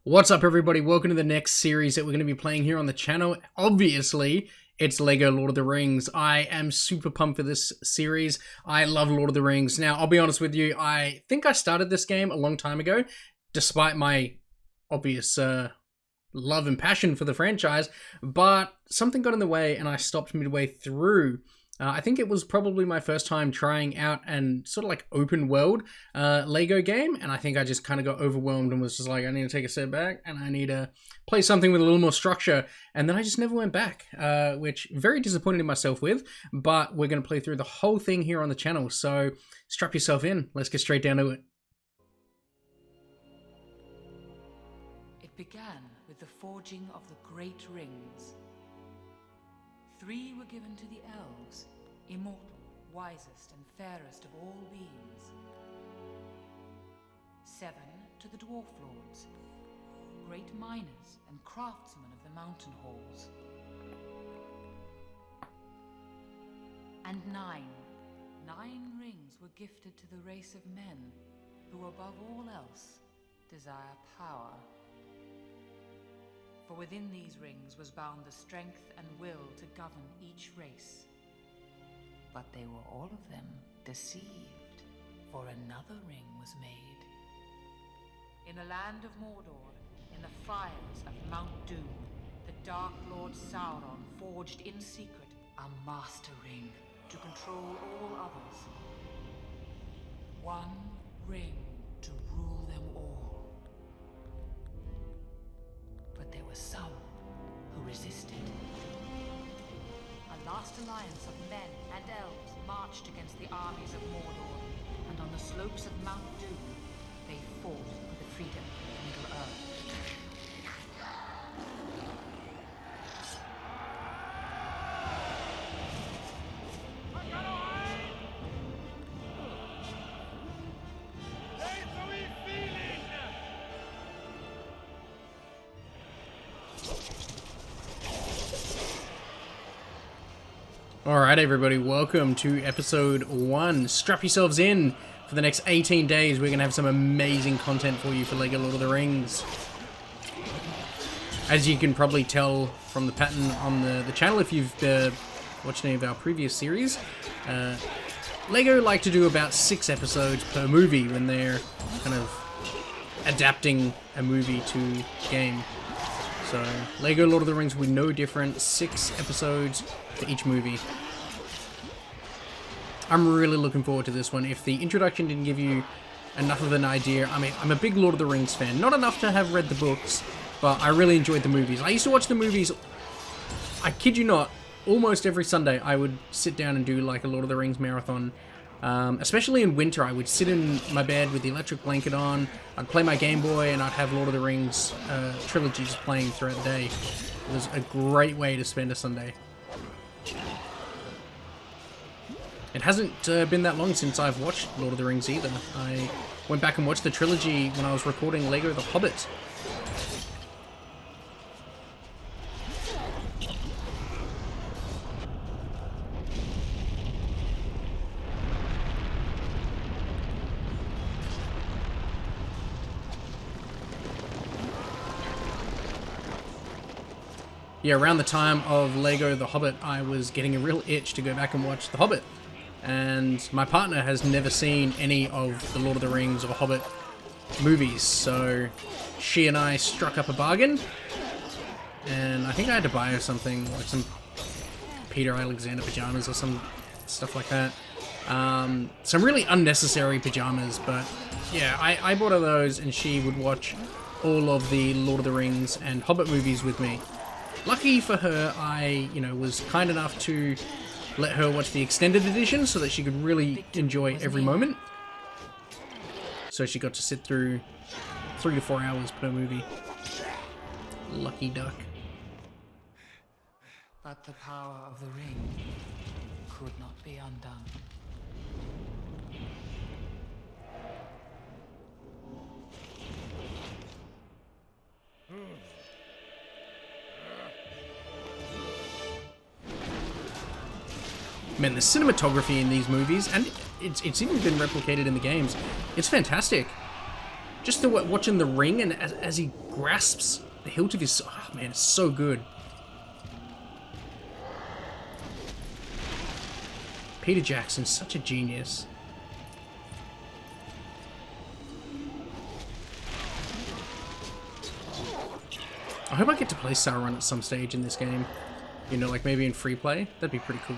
What's up, everybody? Welcome to the next series that we're going to be playing here on the channel. Obviously, it's LEGO Lord of the Rings. I am super pumped for this series. I love Lord of the Rings. Now, I'll be honest with you, I think I started this game a long time ago, despite my obvious love and passion for the franchise, but something got in the way and I stopped midway through. I think it was probably my first time trying out and sort of like open world LEGO game, and I think I just kind of got overwhelmed and was just like, I need to take a step back and I need to play something with a little more structure, and then I just never went back, which very disappointed in myself with, but we're going to play through the whole thing here on the channel, so strap yourself in. Let's get straight down to it. It began with the forging of the great rings. 3 were given to the elves, immortal, wisest and fairest of all beings. 7 to the dwarf lords, great miners and craftsmen of the mountain halls. And 9 rings were gifted to the race of men, who above all else desire power. For within these rings was bound the strength and will to govern each race. But they were all of them deceived, for another ring was made. In the land of Mordor, in the fires of Mount Doom, the Dark Lord Sauron forged in secret a master ring to control all others. One ring to rule them all. But there were some who resisted. A last alliance of men and elves marched against the armies of Mordor, and on the slopes of Mount Doom, they fought for the freedom of Middle-earth. Alright, everybody, welcome to episode 1. Strap yourselves in. For the next 18 days, we're going to have some amazing content for you for LEGO Lord of the Rings. As you can probably tell from the pattern on the channel, if you've watched any of our previous series, LEGO like to do about 6 episodes per movie when they're kind of adapting a movie to game. So, LEGO Lord of the Rings will be no different. 6 episodes for each movie. I'm really looking forward to this one. If the introduction didn't give you enough of an idea, I mean, I'm a big Lord of the Rings fan. Not enough to have read the books, but I really enjoyed the movies. I used to watch the movies, I kid you not, almost every Sunday I would sit down and do like a Lord of the Rings marathon. Especially in winter, I would sit in my bed with the electric blanket on, I'd play my Game Boy, and I'd have Lord of the Rings trilogies playing throughout the day. It was a great way to spend a Sunday. It hasn't been that long since I've watched Lord of the Rings either. I went back and watched the trilogy when I was recording LEGO The Hobbit. Yeah, around the time of LEGO The Hobbit, I was getting a real itch to go back and watch The Hobbit. And my partner has never seen any of the Lord of the Rings or Hobbit movies, so she and I struck up a bargain, and I think I had to buy her something, like some Peter Alexander pajamas or some stuff like that. Some really unnecessary pajamas, but yeah, I bought her those, and she would watch all of the Lord of the Rings and Hobbit movies with me. Lucky for her, I, was kind enough to let her watch the extended edition so that she could really enjoy every moment. So she got to sit through 3 to 4 hours per movie. Lucky duck. But the power of the ring could not be undone. Man, the cinematography in these movies, and it's even been replicated in the games, it's fantastic. just the watching the ring and as he grasps the hilt of his, oh man, it's so good. Peter Jackson's such a genius. I hope I get to play Sauron at some stage in this game. You know, like maybe in free play. That'd be pretty cool.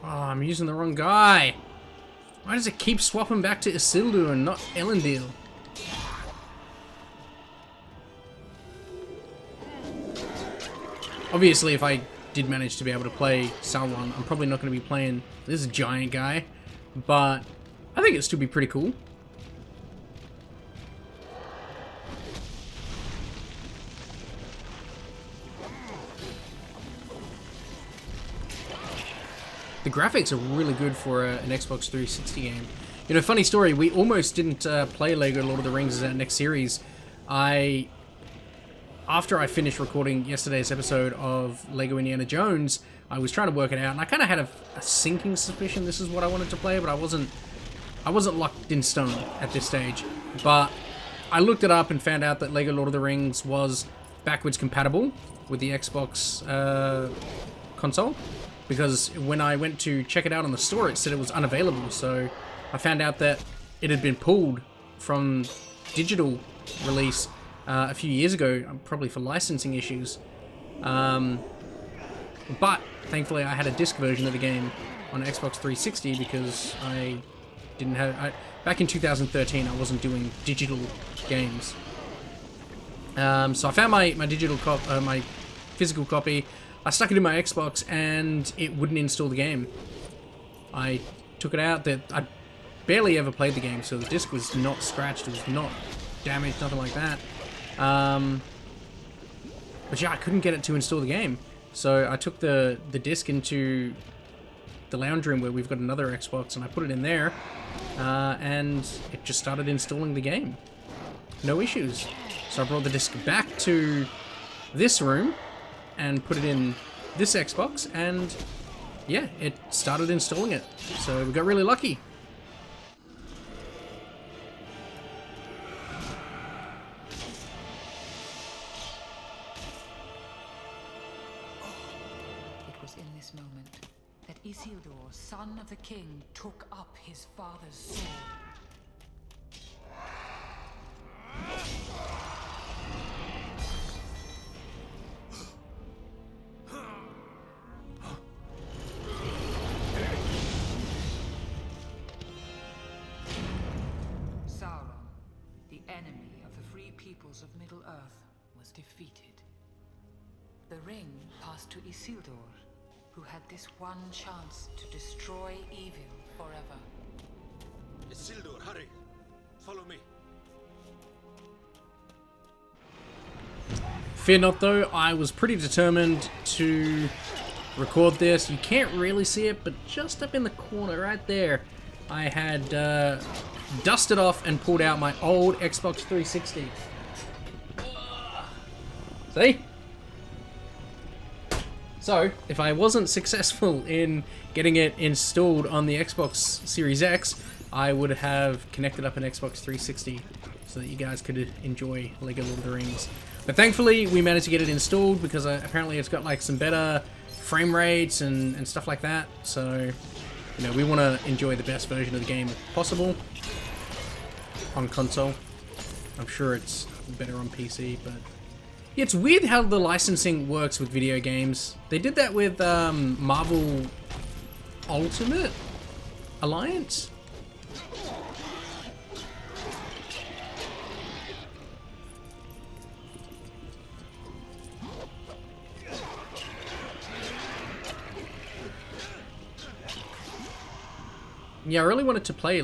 Oh, I'm using the wrong guy. Why does it keep swapping back to Isildur and not Elendil? Obviously, if I did manage to be able to play Sauron, I'm probably not going to be playing this giant guy, but I think it'd still be pretty cool. The graphics are really good for an Xbox 360 game. You know, funny story, we almost didn't play LEGO Lord of the Rings as our next series. After I finished recording yesterday's episode of LEGO Indiana Jones, I was trying to work it out, and I kind of had a sinking suspicion this is what I wanted to play, but I wasn't locked in stone at this stage. But I looked it up and found out that LEGO Lord of the Rings was backwards compatible with the Xbox console, because when I went to check it out on the store, it said it was unavailable. So I found out that it had been pulled from digital release a few years ago, probably for licensing issues. But thankfully I had a disc version of the game on Xbox 360 because I didn't have... back in 2013 I wasn't doing digital games. So I found my my physical copy. I stuck it in my Xbox and it wouldn't install the game. I took it out. I barely ever played the game, so the disc was not scratched, it was not damaged, nothing like that. But yeah, I couldn't get it to install the game. So I took the disc into the lounge room where we've got another Xbox, and I put it in there, and it just started installing the game. No issues. So I brought the disc back to this room and put it in this Xbox, and yeah, it started installing it. So we got really lucky. It was in this moment that Isildur, son of the king, took up his father's sword. Sauron, the enemy of the free peoples of Middle-earth, was defeated. The ring passed to Isildur, who had this one chance to destroy evil forever. Isildur, hurry! Follow me. Fear not though, I was pretty determined to record this. You can't really see it, but just up in the corner right there, I had dusted off and pulled out my old Xbox 360. See? So, if I wasn't successful in getting it installed on the Xbox Series X, I would have connected up an Xbox 360 so that you guys could enjoy LEGO Lord of the Rings. But thankfully, we managed to get it installed because apparently it's got like some better frame rates and stuff like that. So, you know, we want to enjoy the best version of the game if possible on console. I'm sure it's better on PC, but yeah, it's weird how the licensing works with video games. They did that with Marvel Ultimate Alliance. Yeah, I really wanted to play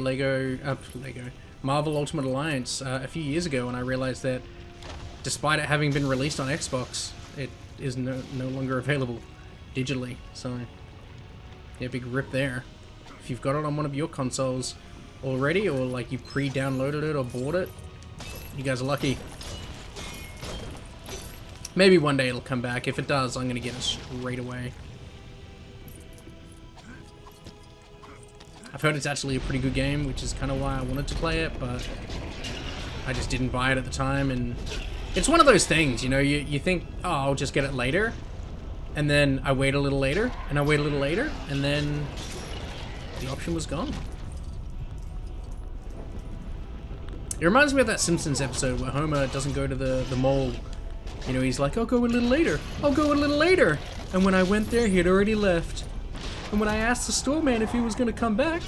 Marvel Ultimate Alliance a few years ago, and I realized that despite it having been released on Xbox, it is no longer available digitally. So, yeah, big rip there. If you've got it on one of your consoles already, or like you pre-downloaded it or bought it, you guys are lucky. Maybe one day it'll come back. If it does, I'm gonna get it straight away. I've heard it's actually a pretty good game, which is kind of why I wanted to play it, but I just didn't buy it at the time. And it's one of those things, you know, you think, oh, I'll just get it later, and then I wait a little later, and I wait a little later, and then the option was gone. It reminds me of that Simpsons episode where Homer doesn't go to the mall. You know, he's like, I'll go a little later. I'll go a little later. And when I went there, he had already left. And when I asked the store man if he was going to come back,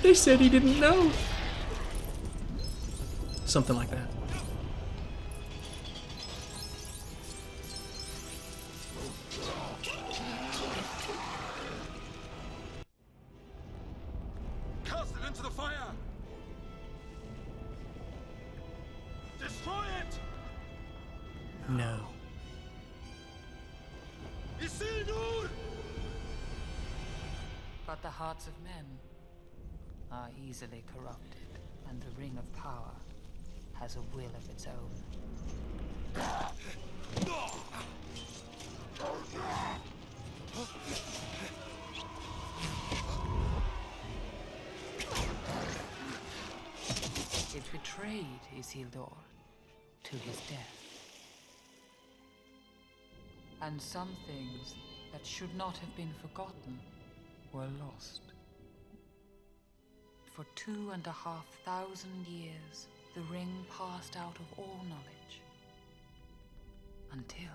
they said he didn't know. Something like that. Cast it into the fire! Destroy it! No. Isildur! But the hearts of men are easily corrupted, and the Ring of Power has a will of its own. It betrayed Isildur to his death. And some things that should not have been forgotten were lost. For 2,500 years, the ring passed out of all knowledge. Until...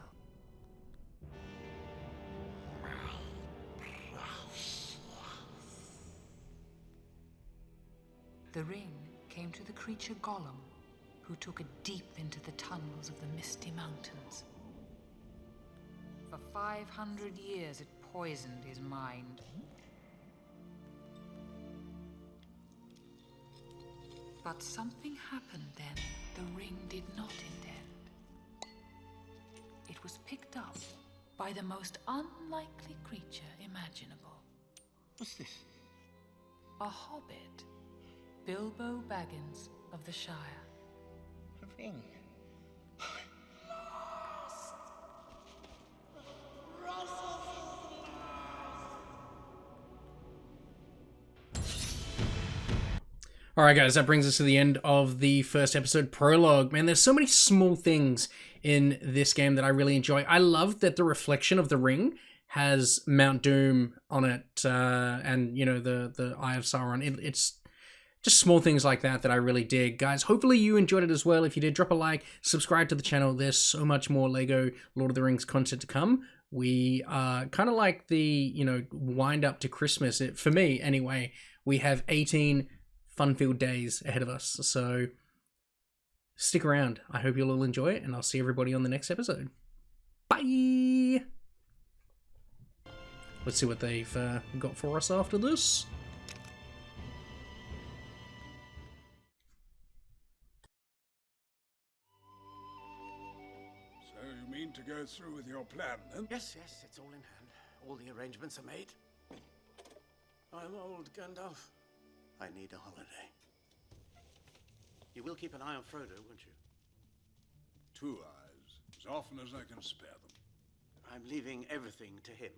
the ring came to the creature Gollum, who took it deep into the tunnels of the Misty Mountains. For 500 years it poisoned his mind. But something happened then the ring did not intend. It was picked up by the most unlikely creature imaginable. What's this? A hobbit, Bilbo Baggins of the Shire. A ring. Alright guys, that brings us to the end of the first episode, Prologue. Man, there's so many small things in this game that I really enjoy. I love that the reflection of the ring has Mount Doom on it, and, you know, the Eye of Sauron. It's just small things like that that I really dig. Guys, hopefully you enjoyed it as well. If you did, drop a like, subscribe to the channel. There's so much more LEGO Lord of the Rings content to come. We are kind of like the, you know, wind up to Christmas. For me, anyway, we have 18 fun-filled days ahead of us. So stick around. I hope you'll all enjoy it, and I'll see everybody on the next episode. Bye! Let's see what they've got for us after this. So you mean to go through with your plan, then? Yes, it's all in hand. All the arrangements are made. I'm old, Gandalf. I need a holiday. You will keep an eye on Frodo, won't you? 2 eyes, as often as I can spare them. I'm leaving everything to him.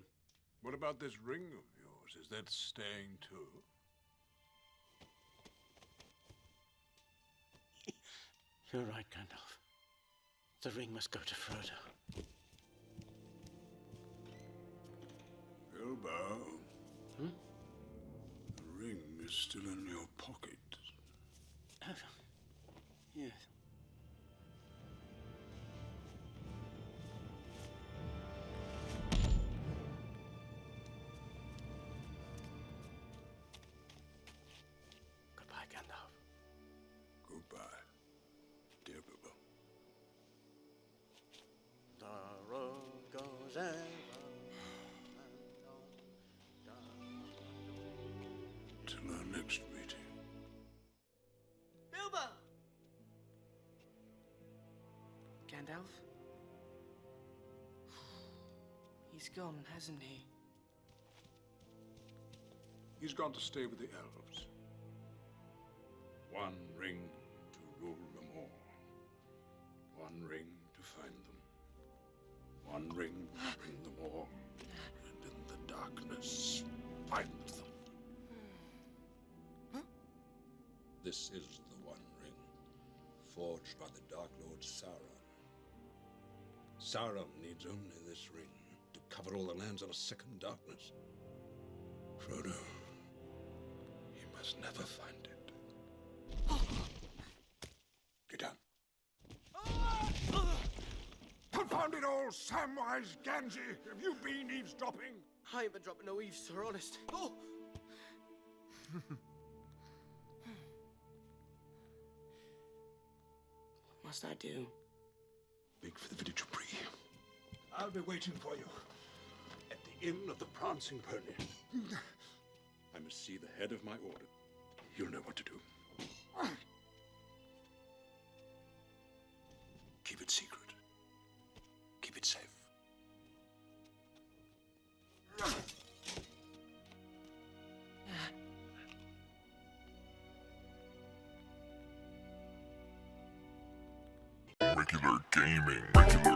What about this ring of yours? Is that staying too? You're right, Gandalf. The ring must go to Frodo. Bilbo. The ring is still in your pocket. Yes. Goodbye, Gandalf. Goodbye, dear Bilbo. The road goes ever and on. Till our next meeting. Bilbo! Gandalf? He's gone, hasn't he? He's gone to stay with the elves. One ring to rule them all. One ring to find them. One ring to bring them all. And in the darkness, find them. This is the One Ring, forged by the Dark Lord Sauron. Sauron needs only this ring to cover all the lands of a second darkness. Frodo, he must never find it. Get down. Confound it all, Samwise Gamgee! Have you been eavesdropping? I ain't been dropping no eaves, sir, honest. Oh! What must I do? Make for the village of Bree. I'll be waiting for you at the Inn of the Prancing Pony. I must see the head of my order. You'll know what to do. Keep it secret. Keep it safe. Regular gaming.